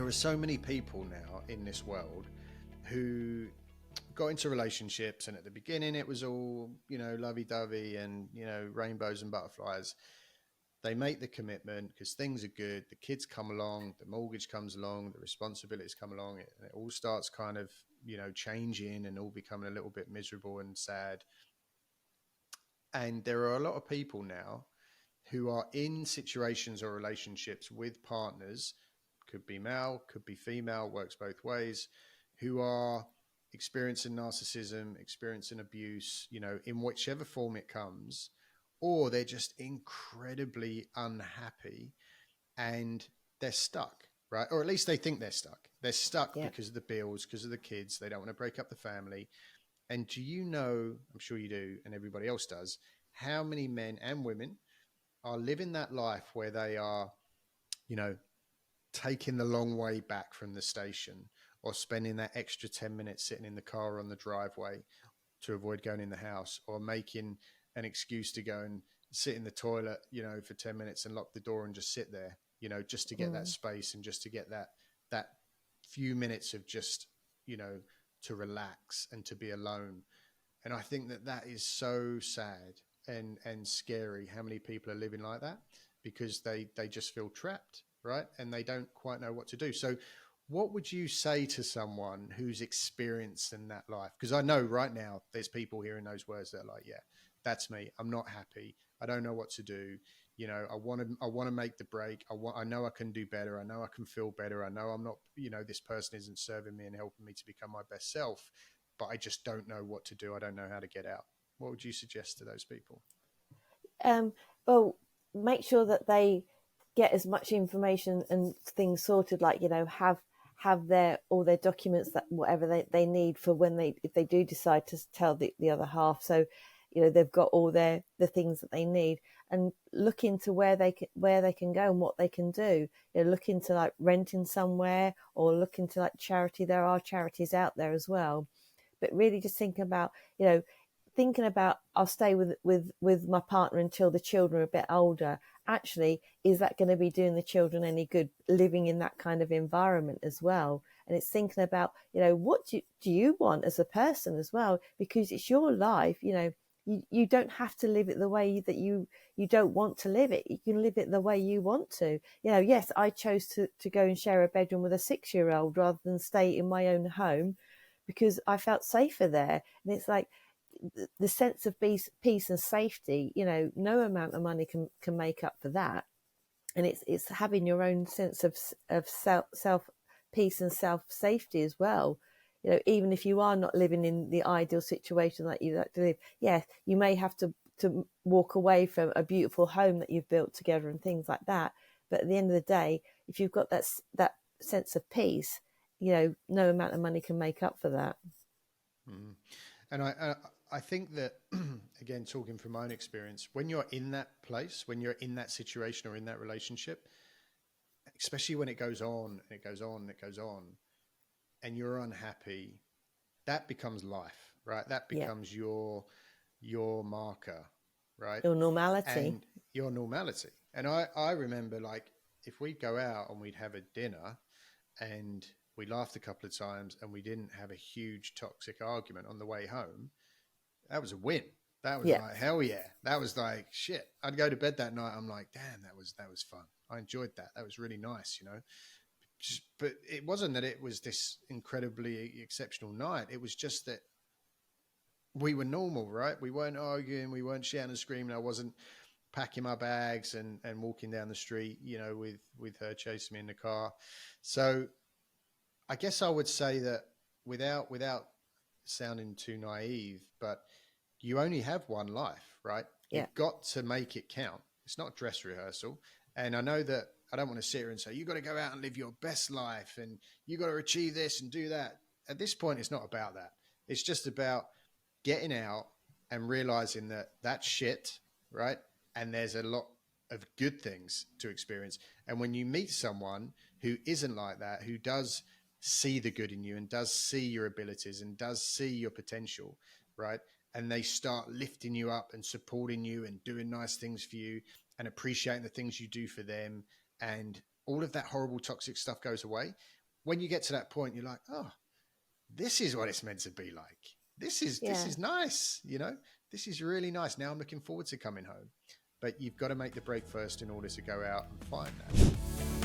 there are so many people now in this world who got into relationships, and at the beginning it was all, lovey-dovey and, rainbows and butterflies. They make the commitment because things are good. The kids come along, the mortgage comes along, the responsibilities come along, and it all starts kind of, changing and all becoming a little bit miserable and sad. And there are a lot of people now who are in situations or relationships with partners, could be male, could be female, works both ways, who are experiencing narcissism, experiencing abuse, in whichever form it comes, or they're just incredibly unhappy and they're stuck, right? Or at least they think they're stuck. They're stuck because of the bills, because of the kids. They don't want to break up the family. And do you know, I'm sure you do, and everybody else does, how many men and women are living that life where they are, taking the long way back from the station, or spending that extra 10 minutes sitting in the car on the driveway to avoid going in the house, or making an excuse to go and sit in the toilet, for 10 minutes and lock the door and just sit there, just to get that space and just to get that few minutes of just, to relax and to be alone. And I think that is so sad and scary how many people are living like that, because they just feel trapped, right? And they don't quite know what to do. So what would you say to someone who's experienced in that life? Because I know right now there's people hearing those words that are like, yeah, that's me. I'm not happy. I don't know what to do. I want to make the break. I know I can do better. I know I can feel better. I know I'm not, this person isn't serving me and helping me to become my best self, but I just don't know what to do. I don't know how to get out. What would you suggest to those people? Well, make sure that they get as much information and things sorted, like, have all their documents, that whatever they need for if they do decide to tell the other half. So, they've got all the things that they need, and look into where they can go and what they can do. Look into like renting somewhere, or look into like charity. There are charities out there as well, but really just thinking about I'll stay with my partner until the children are a bit older. Actually, is that going to be doing the children any good, living in that kind of environment as well? And it's thinking about, what do you want as a person as well? Because it's your life. You don't have to live it the way that you don't want to live it. You can live it the way you want to. Yes, I chose to go and share a bedroom with a 6-year-old rather than stay in my own home because I felt safer there. And it's like the sense of peace and safety, no amount of money can make up for that. And it's having your own sense of self peace and self safety as well. Even if you are not living in the ideal situation that you like to live, yes, you may have to walk away from a beautiful home that you've built together and things like that. But at the end of the day, if you've got that sense of peace, no amount of money can make up for that. Mm. And I think that, again, talking from my own experience, when you're in that place, when you're in that situation or in that relationship, especially when it goes on and it goes on and it goes on, and you're unhappy, that becomes life, right? That becomes your marker, right? Your normality. And your normality. And I remember, like, if we'd go out and we'd have a dinner and we laughed a couple of times and we didn't have a huge toxic argument on the way home, that was a win. That was like, hell yeah. That was like, shit. I'd go to bed that night. I'm like, damn, that was fun. I enjoyed that. That was really nice, But it wasn't that it was this incredibly exceptional night. It was just that we were normal, right? We weren't arguing. We weren't shouting and screaming. I wasn't packing my bags and walking down the street, with her chasing me in the car. So I guess I would say that without sounding too naive, but you only have one life, right? Yeah. You've got to make it count. It's not dress rehearsal. And I know that I don't want to sit here and say, you got to go out and live your best life and you got to achieve this and do that. At this point, it's not about that. It's just about getting out and realizing that that's shit, right? And there's a lot of good things to experience. And when you meet someone who isn't like that, who does see the good in you and does see your abilities and does see your potential, right? And they start lifting you up and supporting you and doing nice things for you and appreciating the things you do for them and all of that horrible toxic stuff goes away. When you get to that point, you're like, oh, this is what it's meant to be like. This is nice. You know, this is really nice. Now I'm looking forward to coming home. But you've got to make the break first in order to go out and find that.